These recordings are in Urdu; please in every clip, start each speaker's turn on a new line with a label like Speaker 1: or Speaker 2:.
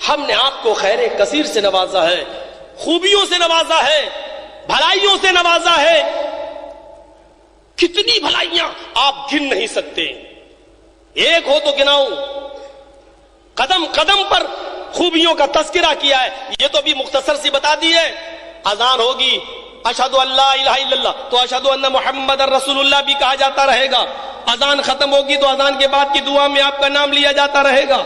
Speaker 1: ہم نے آپ کو خیر کثیر سے نوازا ہے، خوبیوں سے نوازا ہے، بھلائیوں سے نوازا ہے. کتنی بھلائیاں آپ گن نہیں سکتے، ایک ہو تو گناؤں. قدم قدم پر خوبیوں کا تذکرہ کیا ہے. یہ تو بھی مختصر سی بتا دی ہے. اذان ہوگی اشہدو ان لا الہ الا اللہ تو اشہدو ان محمد رسول اللہ بھی کہا جاتا رہے گا. اذان ختم ہوگی تو اذان کے بعد کی دعا میں آپ کا نام لیا جاتا رہے گا.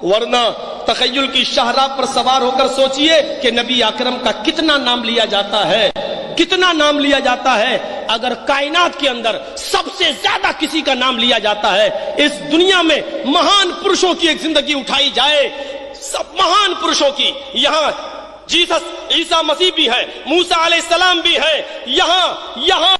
Speaker 1: ورنہ تخیل کی شاہراہ پر سوار ہو کر سوچئے کہ نبی اکرم کا کتنا نام لیا جاتا ہے، کتنا نام لیا جاتا ہے. اگر کائنات کے اندر سب سے زیادہ کسی کا نام لیا جاتا ہے، اس دنیا میں مہان پرشوں کی ایک زندگی اٹھائی جائے، سب مہان پرشوں کی، یہاں جیسس عیسیٰ مسیح بھی ہے، موسیٰ علیہ السلام بھی ہے، یہاں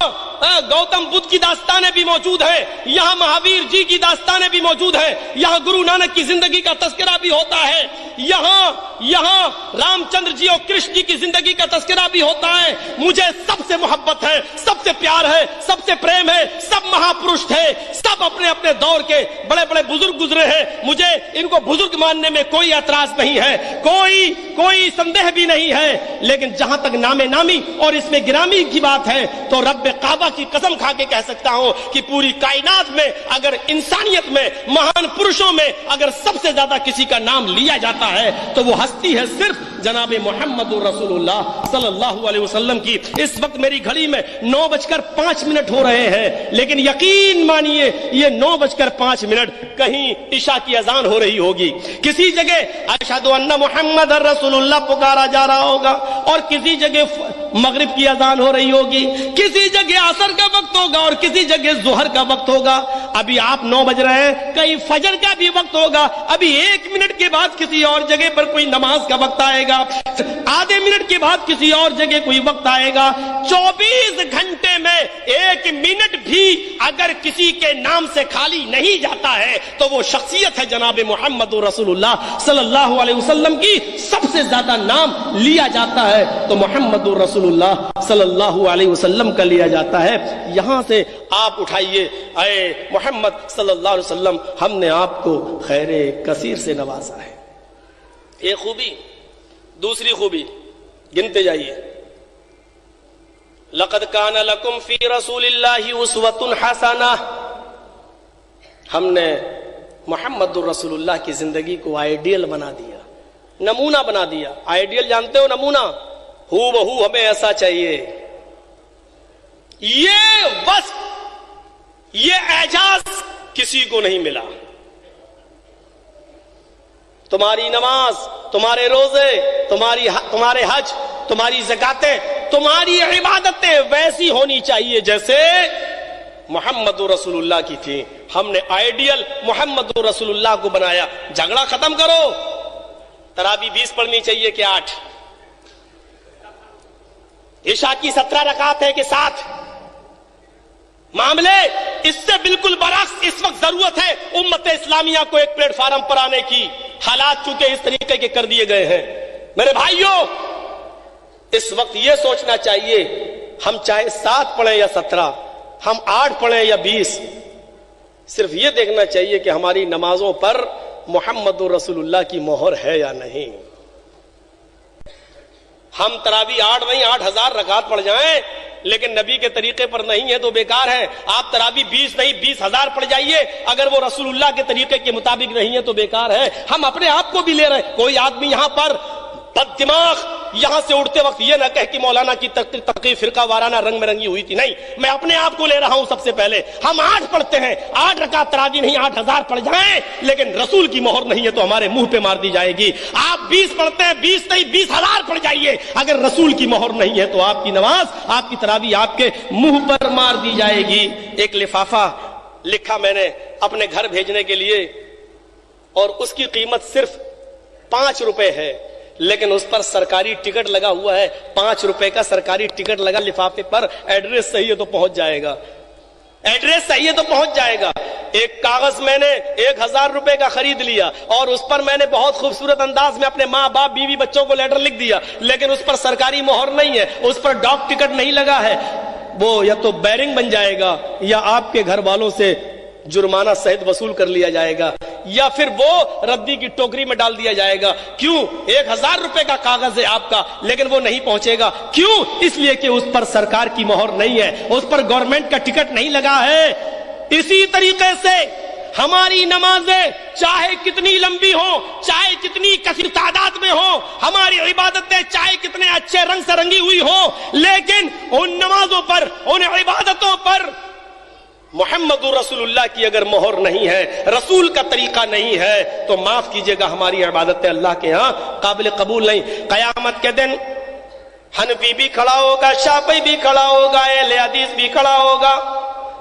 Speaker 1: گوتم بدھ کی داستانیں بھی موجود ہیں، یہاں مہاویر جی کی داستانیں بھی موجود ہیں، یہاں گرو نانک کی زندگی کا تذکرہ بھی ہوتا ہے، یہاں رام چندر جی اور کرشن جی کی زندگی کا تذکرہ بھی ہوتا ہے. مجھے سب سے محبت ہے، سب سے پیار ہے، سب سے پریم ہے. سب مہاپرش تھے، سب اپنے اپنے دور کے بڑے بڑے بزرگ گزرے ہیں. مجھے ان کو بزرگ ماننے میں کوئی اعتراض نہیں ہے، کوئی سندہ بھی نہیں ہے. لیکن جہاں تک نام نامی اور اس میں گرامی کی بات ہے تو رب کعبہ کی قسم کھا کے کہہ سکتا ہوں کہ پوری کائنات میں اگر انسانیت میں مہان پرشوں میں اگر سب سے زیادہ کسی کا نام لیا جاتا ہے تو وہ ہستی ہے صرف جناب محمد رسول اللہ صلی اللہ علیہ وسلم کی. اس وقت میری گھڑی میں 9:05 ہو رہے ہیں، لیکن یقین مانیے یہ 9:05 کہیں عشاء کی اذان ہو رہی ہوگی، کسی جگہ اشہد ان محمد رسول اللہ پکارا جا رہا ہوگا، اور کسی جگہ مغرب کی اذان ہو رہی ہوگی، کسی جگہ عصر کا وقت ہوگا اور کسی جگہ ظہر کا وقت ہوگا. ابھی آپ 9 بج رہے ہیں، کہیں فجر کا بھی وقت ہوگا. ابھی 1 منٹ کے بعد کسی اور جگہ پر کوئی نماز کا وقت آئے گا، آدھے منٹ کے بعد کسی اور جگہ کوئی وقت آئے گا. 24 گھنٹے میں 1 منٹ بھی اگر کسی کے نام سے خالی نہیں جاتا ہے تو وہ شخصیت ہے جناب محمد رسول اللہ صلی اللہ علیہ وسلم کی. سب سے زیادہ نام لیا جاتا ہے تو محمد رسول اللہ صلی اللہ علیہ وسلم کا لیا جاتا ہے. یہاں سے آپ اٹھائیے، اے محمد صلی اللہ علیہ وسلم ہم نے آپ کو خیر کثیر سے نوازا ہے. ایک خوبی. دوسری خوبی گنتے جائیے. لقد کان لکم فی رسول اللہ اسوۃ حسنہ. ہم نے محمد رسول اللہ کی زندگی کو آئیڈیل بنا دیا، نمونہ بنا دیا. آئیڈیل جانتے ہو؟ نمونہ، ہو بہو ہمیں ایسا چاہیے. یہ بس یہ اعجاز کسی کو نہیں ملا. تمہاری نماز، تمہارے روزے، تمہارے حج، تمہاری زکاتیں، تمہاری عبادتیں ویسی ہونی چاہیے جیسے محمد رسول اللہ کی تھی. ہم نے آئیڈیل محمد رسول اللہ کو بنایا. جھگڑا ختم کرو. تراویح 20 پڑھنی چاہیے کہ 8؟ عشاء کی 17 رکعت ہے کہ 7؟ معاملے اس سے بالکل برعکس. اس وقت ضرورت ہے امت اسلامیہ کو ایک پلیٹ فارم پر آنے کی. حالات چونکہ اس طریقے کے کر دیے گئے ہیں. میرے بھائیوں، اس وقت یہ سوچنا چاہیے ہم چاہے 7 پڑھیں یا 17، ہم 8 پڑھیں یا 20، صرف یہ دیکھنا چاہیے کہ ہماری نمازوں پر محمد رسول اللہ کی مہر ہے یا نہیں. ہم تراویح 8 نہیں 8000 رکعت پڑھ جائیں لیکن نبی کے طریقے پر نہیں ہے تو بیکار ہے. آپ تراویح 20 نہیں 20,000 پڑھ جائیے، اگر وہ رسول اللہ کے طریقے کے مطابق نہیں ہے تو بیکار ہے. ہم اپنے آپ کو بھی لے رہے ہیں. کوئی آدمی یہاں پر بد دماغ یہاں سے اڑتے وقت یہ نہ کہہ کہ مولانا کی تقریر فرقہ وارانہ رنگ میں رنگی ہوئی تھی. نہیں، میں اپنے آپ کو لے رہا ہوں. سب سے پہلے ہم 8 پڑھتے ہیں، 8 رکعت تراویح نہیں 8000 پڑھ جائیں، لیکن رسول کی مہر نہیں ہے تو ہمارے منہ پہ مار دی جائے گی. آپ 20 پڑھتے ہیں، 20 نہیں 20,000 پڑھ جائیے، اگر رسول کی مہر نہیں ہے تو آپ کی نماز، آپ کی تراویح آپ کے منہ پر مار دی جائے گی. ایک لفافہ لکھا میں نے اپنے گھر بھیجنے کے لیے، اور اس کی قیمت صرف 5 روپے ہے، لیکن اس پر سرکاری ٹکٹ لگا ہوا ہے. 5 روپے کا سرکاری ٹکٹ لگا لفافے پر. ایڈریس صحیح ہے تو پہنچ جائے گا، ایڈریس صحیح ہے تو پہنچ جائے گا. ایک کاغذ میں نے 1000 روپے کا خرید لیا اور اس پر میں نے بہت خوبصورت انداز میں اپنے ماں باپ بیوی بچوں کو لیٹر لکھ دیا، لیکن اس پر سرکاری مہر نہیں ہے، اس پر ڈاک ٹکٹ نہیں لگا ہے. وہ یا تو بیرنگ بن جائے گا یا آپ کے گھر والوں سے جرمانہ سہت وصول کر لیا جائے گا. یا پھر وہ ردی کی ٹوکری میں ڈال دیا جائے گا. کیوں؟ 1000 روپے کا کاغذ ہے آپ کا لیکن وہ نہیں پہنچے گا. کیوں؟ اس لیے کہ اس پر سرکار کی مہر نہیں ہے, اس پر گورنمنٹ کا ٹکٹ نہیں لگا ہے. اسی طریقے سے ہماری نمازیں چاہے کتنی لمبی ہوں, چاہے کتنی کثیر تعداد میں ہوں, ہماری عبادتیں چاہے کتنے اچھے رنگ سے رنگی ہوئی ہوں, لیکن ان نمازوں پر, ان عبادتوں پر محمد رسول اللہ کی اگر مہر نہیں ہے, رسول کا طریقہ نہیں ہے, تو معاف کیجئے گا ہماری عبادتیں اللہ کے ہاں قابل قبول نہیں. قیامت کے دن حنفی بھی کھڑا ہوگا, شافعی بھی کھڑا ہوگا, اہل حدیث بھی کھڑا ہوگا,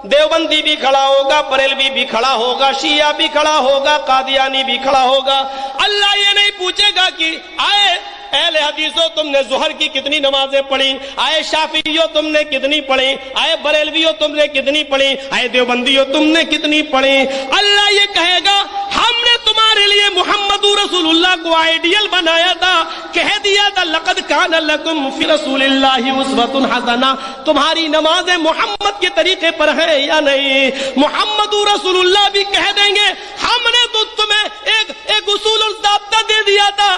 Speaker 1: دیوبندی بھی کھڑا ہوگا, بریلوی بھی کھڑا ہوگا, شیعہ بھی کھڑا ہوگا, قادیانی بھی کھڑا ہوگا. اللہ یہ نہیں پوچھے گا کہ آئے اہل حدیثوں تم نے ظہر کی کتنی نمازیں پڑھی, آئے شافعیوں تم نے کتنی پڑھی, آئے بریلویوں تم نے کتنی پڑھی, آئے دیوبندیوں تم نے کتنی پڑھی. اللہ یہ کہے گا ہم نے تمہارے لیے محمد رسول اللہ کو آئیڈیل بنایا تھا, کہہ دیا تھا لقد کان لکم فی رسول اللہ اسوۃ حسنہ. تمہاری نمازیں محمد کے طریقے پر ہیں یا نہیں؟ محمد رسول اللہ بھی کہہ دیں گے ہم نے تو تمہیں ایک اصول اور ضابطہ دے دیا تھا,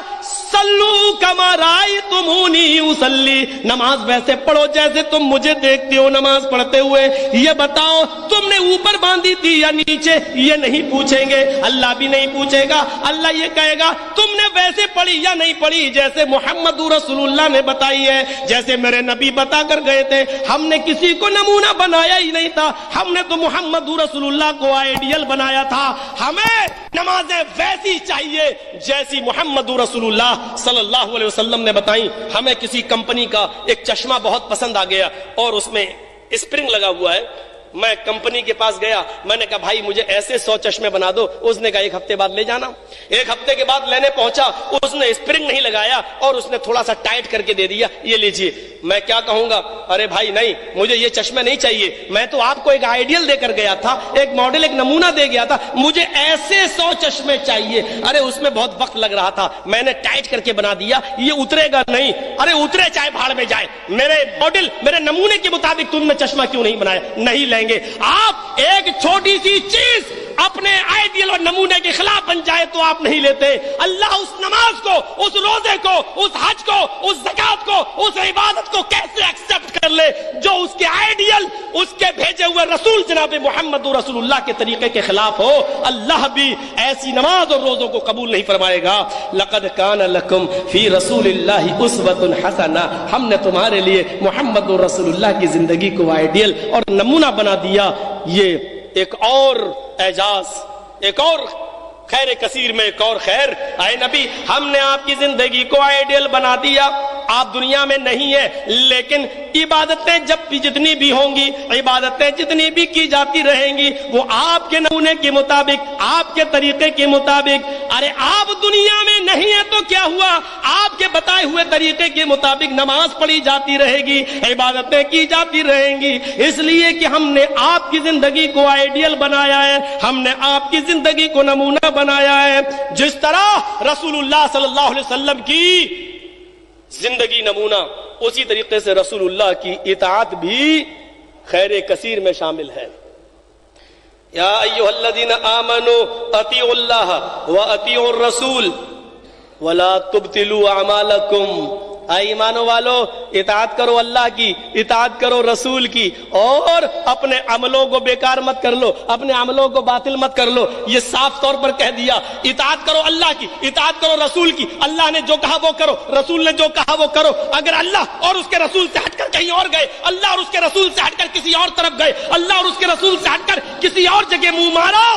Speaker 1: صلو کما رأیتمونی اصلی, نماز ویسے پڑھو جیسے تم مجھے دیکھتے ہو نماز پڑھتے ہوئے. یہ بتاؤ تم نے اوپر باندھی تھی یا نیچے؟ یہ نہیں پوچھیں گے, اللہ بھی نہیں پوچھے گا. اللہ یہ کہے گا تم نے ویسے پڑھی یا نہیں پڑھی جیسے محمد رسول اللہ نے بتائی ہے, جیسے میرے نبی بتا کر گئے تھے. ہم نے کسی کو نمونہ بنایا ہی نہیں تھا, ہم نے تو محمد رسول اللہ کو آئیڈیل بنایا تھا. ہمیں نمازیں ویسی چاہیے جیسی محمد رسول اللہ صلی اللہ علیہ وسلم نے بتائیں. ہمیں کسی کمپنی کا ایک چشمہ بہت پسند آ گیا اور اس میں اسپرنگ لگا ہوا ہے. میں کمپنی کے پاس گیا, میں نے کہا بھائی مجھے ایسے 100 چشمے بنا دو. اس نے کہا 1 ہفتے بعد لے جانا. 1 ہفتے کے بعد لینے پہنچا, اس نے اسپرنگ نہیں لگایا اور اس نے تھوڑا سا ٹائٹ کر کے دے دیا, یہ لیجئے. میں کیا کہوں گا, ارے بھائی نہیں, مجھے یہ چشمے نہیں چاہیے, میں تو آپ کو ایک آئیڈیل دے کر گیا تھا, ایک ماڈل, ایک نمونہ دے گیا تھا, مجھے ایسے 100 چشمے چاہیے. ارے اس میں بہت وقت لگ رہا تھا, میں نے ٹائٹ کر کے بنا دیا, یہ اترے گا نہیں. ارے اترے چاہے بھاڑ میں جائے, میرے ماڈل, میرے نمونے کے مطابق تم نے چشمہ کیوں نہیں بنایا؟ نہیں لیں گے. آپ ایک چھوٹی سی چیز اپنے آئیڈیل اور نمونے کے خلاف بن جائے تو آپ نہیں لیتے. اللہ اس نماز کو, اس روزے کو, اس حج کو, اس زکات کو, اس عبادت کو کیسے ایکسپٹ کر لے جو اس کے آئیڈیل, اس کے بھیجے ہوئے رسول جناب محمد رسول اللہ کے طریقے کے خلاف ہو. اللہ بھی ایسی نماز اور روزوں کو قبول نہیں فرمائے گا. لقد کان لکم فی رسول اللہ اسوۃ حسنہ, ہم نے تمہارے لیے محمد رسول اللہ کی زندگی کو آئیڈیل اور نمونہ بنا دیا. یہ ایک اور اعجاز, ایک اور خیر کثیر میں ایک اور خیر. اے نبی, ہم نے آپ کی زندگی کو آئیڈیل بنا دیا. آپ دنیا میں نہیں ہیں لیکن عبادتیں جب بھی جتنی بھی ہوں گی, عبادتیں جتنی بھی کی جاتی رہیں گی, وہ آپ کے نمونے کے مطابق, آپ کے طریقے کے مطابق. ارے آپ دنیا میں نہیں ہیں تو کیا ہوا, آپ کے بتائے ہوئے طریقے کے مطابق نماز پڑھی جاتی رہے گی, عبادتیں کی جاتی رہیں گی. اس لیے کہ ہم نے آپ کی زندگی کو آئیڈیل بنایا ہے, ہم نے آپ کی زندگی کو نمونہ بنایا ہے. جس طرح رسول اللہ صلی اللہ علیہ وسلم کی زندگی نمونہ, اسی طریقے سے رسول اللہ کی اطاعت بھی خیر کثیر میں شامل ہے. یا ایھا الذین آمنوا اطیعوا اللہ واطیعوا الرسول ولا تبطلوا اعمالکم. اے ایمانو والو, اطاعت کرو اللہ کی, اطاعت کرو رسول کی, اور اپنے عملوں کو بیکار مت کر لو, اپنے عملوں کو باطل مت کر لو. یہ صاف طور پر کہہ دیا, اطاعت کرو اللہ کی, اطاعت کرو رسول کی. اللہ نے جو کہا وہ کرو, رسول نے جو کہا وہ کرو. اگر اللہ اور اس کے رسول سے ہٹ کر کہیں اور گئے, اللہ اور اس کے رسول سے ہٹ کر کسی اور طرف گئے, اللہ اور اس کے رسول سے ہٹ کر کسی اور جگہ منہ مارا,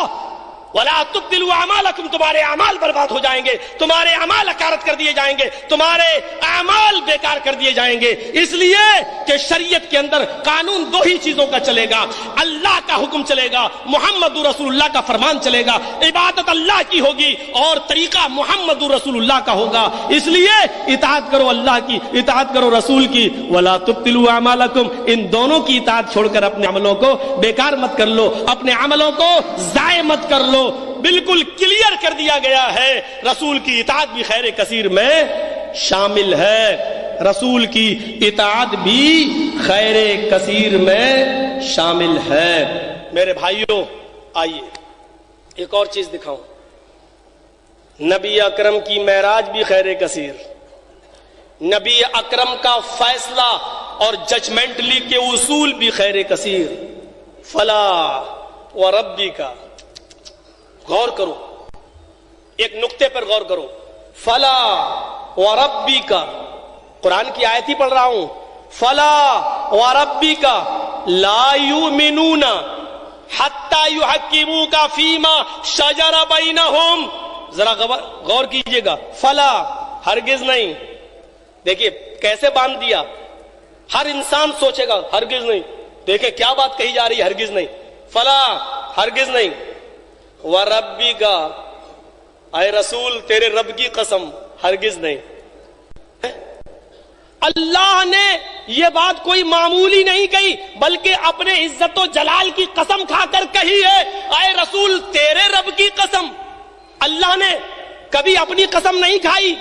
Speaker 1: وَلَا تُبْطِلُوا أَعْمَالَكُمْ, تمہارے اعمال برباد ہو جائیں گے, تمہارے اعمال اکارت کر دیے جائیں گے, تمہارے اعمال بیکار کر دیے جائیں گے. اس لیے کہ شریعت کے اندر قانون 2 ہی چیزوں کا چلے گا, اللہ کا حکم چلے گا, محمد رسول اللہ کا فرمان چلے گا. عبادت اللہ کی ہوگی اور طریقہ محمد رسول اللہ کا ہوگا. اس لیے اطاعت کرو اللہ کی, اطاعت کرو رسول کی. وَلَا تُبْطِلُوا أَعْمَالَكُمْ, ان دونوں کی اطاعت چھوڑ کر اپنے عملوں کو بیکار مت کر لو, اپنے عملوں کو ضائع مت کر لو. بالکل کلیئر کر دیا گیا ہے, رسول کی اطاعت بھی خیر کثیر میں شامل ہے, رسول کی اطاعت بھی خیر کثیر میں شامل ہے. میرے بھائیوں, آئیے ایک اور چیز دکھاؤں. نبی اکرم کی معراج بھی خیر کثیر، نبی اکرم کا فیصلہ اور ججمنٹلی کے اصول بھی خیر کثیر. فلا وربی کا، غور کرو، ایک نقطے پر غور کرو. فلا وربی کا، قرآن کی آیت ہی پڑھ رہا ہوں. فلا وربی کا لا یؤمنون حتی یحکموک فیما شجر بینہم. ذرا غور کیجئے گا. فلا ہرگز نہیں، دیکھیے کیسے باندھ دیا. ہر انسان سوچے گا ہرگز نہیں، دیکھیں کیا بات کہی جا رہی ہے. ہرگز نہیں، فلا ہرگز نہیں. وربی کا، اے رسول تیرے رب کی قسم ہرگز نہیں. اللہ نے یہ بات کوئی معمولی نہیں کہی، بلکہ اپنے عزت و جلال کی قسم کھا کر کہی ہے. اے رسول تیرے رب کی قسم. اللہ نے کبھی اپنی قسم نہیں کھائی،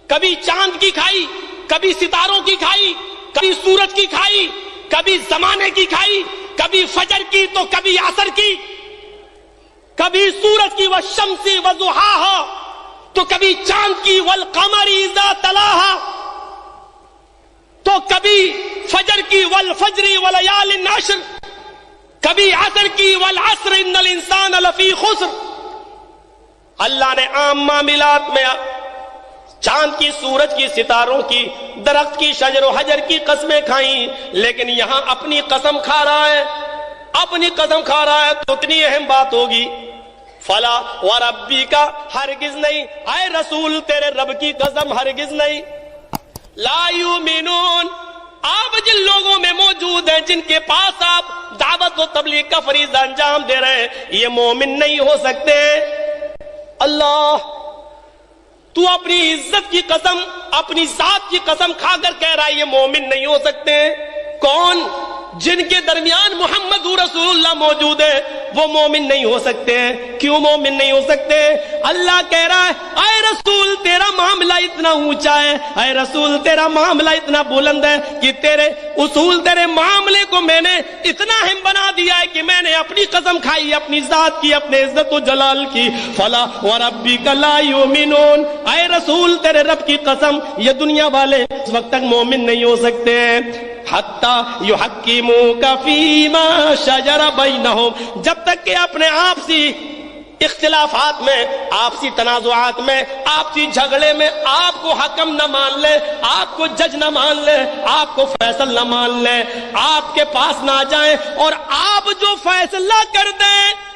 Speaker 1: کبھی چاند کی کھائی، کبھی ستاروں کی کھائی، کبھی سورج کی کھائی، کبھی زمانے کی کھائی، کبھی فجر کی تو کبھی عصر کی، کبھی سورج کی والشمس وضحاها تو کبھی چاند کی والقمر اذا تلاها تو کبھی فجر کی والفجر وليال العشر، کبھی عصر کی والعصر ان الانسان لفی خسر. اللہ نے عام معاملات میں چاند کی، سورج کی، ستاروں کی، درخت کی، شجر و حجر کی قسمیں کھائیں، لیکن یہاں اپنی قسم کھا رہا ہے. اپنی قسم کھا رہا ہے تو اتنی اہم بات ہوگی. فلا وربی کا ہرگز نہیں، اے رسول تیرے رب کی قسم ہرگز نہیں. لا یؤمنون، آپ جن لوگوں میں موجود ہیں، جن کے پاس آپ دعوت و تبلیغ کا فریضہ انجام دے رہے ہیں، یہ مومن نہیں ہو سکتے. اللہ تو اپنی عزت کی قسم، اپنی ذات کی قسم کھا کر کہہ رہا ہے یہ مومن نہیں ہو سکتے. کون؟ جن کے درمیان محمد رسول اللہ موجود ہے وہ مومن نہیں ہو سکتے. کیوں مومن نہیں ہو سکتے؟ اللہ کہہ رہا ہے اے رسول تیرا معاملہ اتنا اونچا ہے، اے رسول تیرا معاملہ اتنا بلند ہے کہ تیرے اصول، تیرے معاملے کو میں نے اتنا اہم بنا دیا ہے کہ میں نے اپنی قسم کھائی، اپنی ذات کی، اپنے عزت و جلال کی. فلا وربک لا یؤمنون، اے رسول تیرے رب کی قسم یہ دنیا والے اس وقت تک مومن نہیں ہو سکتے حتی یحکموک فیما شجر بینہم، جب تک کہ اپنے آپسی اختلافات میں، آپسی تنازعات میں، آپسی جھگڑے میں آپ کو حکم نہ مان لے، آپ کو جج نہ مان لے، آپ کو فیصل نہ مان لے، آپ کے پاس نہ جائیں اور آپ جو فیصلہ کر دیں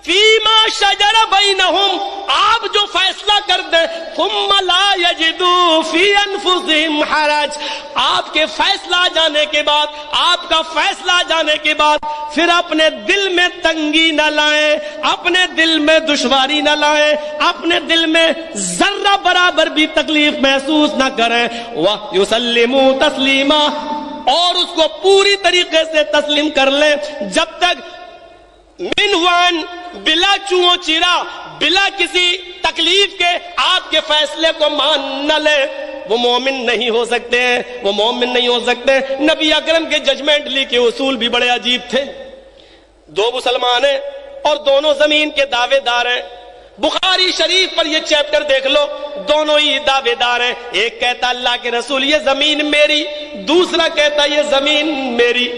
Speaker 1: فیما شجر بینہم، آپ جو فیصلہ کر دیں ثم لا یجدوا فی انفسہم حرج، آپ کے فیصلہ جانے کے بعد، آپ کا فیصلہ جانے کے بعد پھر اپنے دل میں تنگی نہ لائیں، اپنے دل میں دشواری نہ لائیں، اپنے دل میں ذرہ برابر بھی تکلیف محسوس نہ کریں. وَيُسَلِّمُوا تَسْلِيمًا، اور اس کو پوری طریقے سے تسلیم کر لیں. جب تک منوان، بلا چو چرا، بلا کسی تکلیف کے آپ کے فیصلے کو مان نہ لے، وہ مومن نہیں ہو سکتے ہیں، وہ مومن نہیں ہو سکتے. نبی اکرم کے ججمنٹلی کے اصول بھی بڑے عجیب تھے. دو مسلمان ہیں اور دونوں زمین کے دعوے دار ہیں. بخاری شریف پر یہ چیپٹر دیکھ لو، دونوں ہی دعوے دار ہیں. ایک کہتا اللہ کے رسول یہ زمین میری، دوسرا کہتا یہ زمین میری.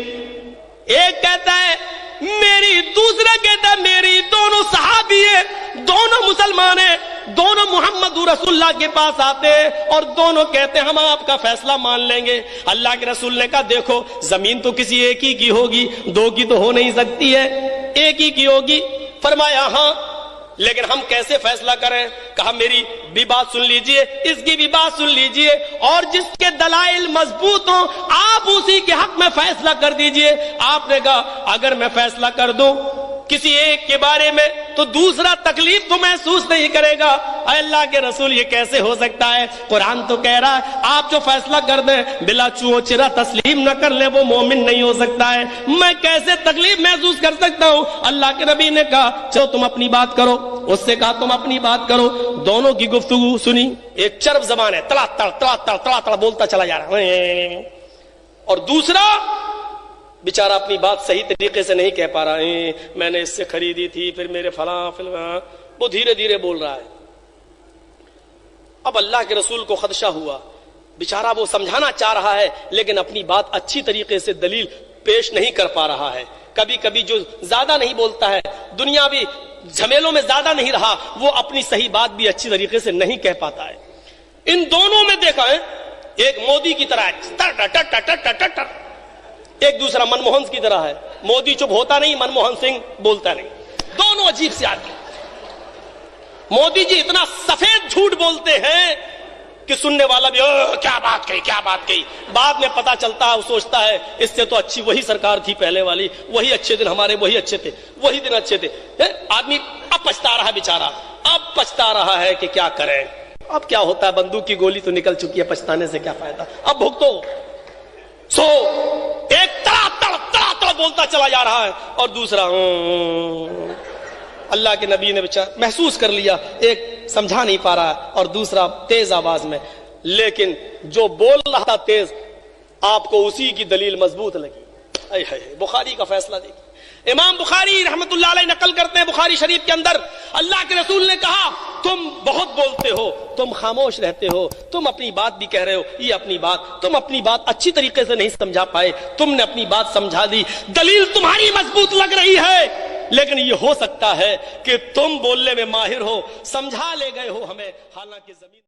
Speaker 1: ایک کہتا ہے میری، دوسرا کہتا ہے میری. دونوں صحابی ہیں، دونوں مسلمان ہیں، دونوں محمد رسول اللہ کے پاس آتے ہیں اور دونوں کہتے ہیں ہم آپ کا فیصلہ مان لیں گے. اللہ کے رسول نے کہا دیکھو زمین تو کسی ایک ہی کی ہوگی، دو کی تو ہو نہیں سکتی ہے، ایک ہی کی ہوگی. فرمایا ہاں لیکن ہم کیسے فیصلہ کریں؟ کہا میری بھی بات سن لیجئے، اس کی بھی بات سن لیجئے، اور جس کے دلائل مضبوط ہوں آپ اسی کے حق میں فیصلہ کر دیجئے. آپ نے کہا اگر میں فیصلہ کر دوں کسی ایک کے بارے میں تو دوسرا تکلیف تو محسوس نہیں کرے گا. اے اللہ کے رسول یہ کیسے ہو سکتا ہے؟ قرآن تو کہہ رہا ہے آپ جو فیصلہ کر دیں بلا چو چرا تسلیم نہ کر لیں وہ مومن نہیں ہو سکتا ہے. میں کیسے تکلیف محسوس کر سکتا ہوں؟ اللہ کے نبی نے کہا چلو تم اپنی بات کرو. اس سے کہا تم اپنی بات کرو. دونوں کی گفتگو سنی. ایک چرب زبان ہے، تڑا تڑ تڑا تڑ تڑا تڑ بولتا چلا جا رہا ہے، اور دوسرا بیچارہ اپنی بات صحیح طریقے سے نہیں کہہ پا رہا ہے. میں نے اس سے خریدی تھی، پھر میرے فلاں، وہ دھیرے دھیرے بول رہا ہے. اب اللہ کے رسول کو خدشہ ہوا، بیچارہ وہ سمجھانا چاہ رہا ہے لیکن اپنی بات اچھی طریقے سے دلیل پیش نہیں کر پا رہا ہے. کبھی کبھی جو زیادہ نہیں بولتا ہے، دنیاوی جھمیلوں میں زیادہ نہیں رہا، وہ اپنی صحیح بات بھی اچھی طریقے سے نہیں کہہ پاتا ہے. ان دونوں میں دیکھا ہے، ایک مودی کی طرح ہے، ایک دوسرا منموہن کی طرح ہے. مودی چپ ہوتا نہیں، منموہن سنگھ بولتا نہیں. دونوں عجیب سے آدمی. مودی جی اتنا سفید جھوٹ بولتے ہیں کہ سننے والا بھی کیا بات کہی کیا بات کہی. بعد میں پتا چلتا ہے، وہ سوچتا ہے اس سے تو اچھی وہی سرکار تھی پہلے والی، وہی اچھے دن ہمارے، وہی اچھے تھے، وہی دن اچھے تھے. آدمی اب پچھتا رہا ہے بیچارہ، اب پچھتا رہا ہے کہ کیا کریں. اب کیا ہوتا ہے، بندوق کی گولی تو نکل چکی ہے، پچھتانے سے کیا فائدہ، اب بھگتو. سو ایک تڑا تڑ بولتا چلا جا رہا ہے اور دوسرا اللہ کے نبی نے محسوس کر لیا، ایک سمجھا نہیں پا رہا اور دوسرا تیز آواز میں. لیکن جو بول رہا تھا تیز، آپ کو اسی کی دلیل مضبوط لگی. اے ہے بخاری کا فیصلہ دیکھیں. امام بخاری رحمت اللہ علیہ نقل کرتے ہیں بخاری شریف کے اندر، اللہ کے رسول نے کہا تم بہت بولتے ہو، تم خاموش رہتے ہو، تم اپنی بات بھی کہہ رہے ہو، یہ اپنی بات، تم اپنی بات اچھی طریقے سے نہیں سمجھا پائے، تم نے اپنی بات سمجھا دی، دلیل تمہاری مضبوط لگ رہی ہے، لیکن یہ ہو سکتا ہے کہ تم بولنے میں ماہر ہو، سمجھا لے گئے ہو ہمیں، حالانکہ زمین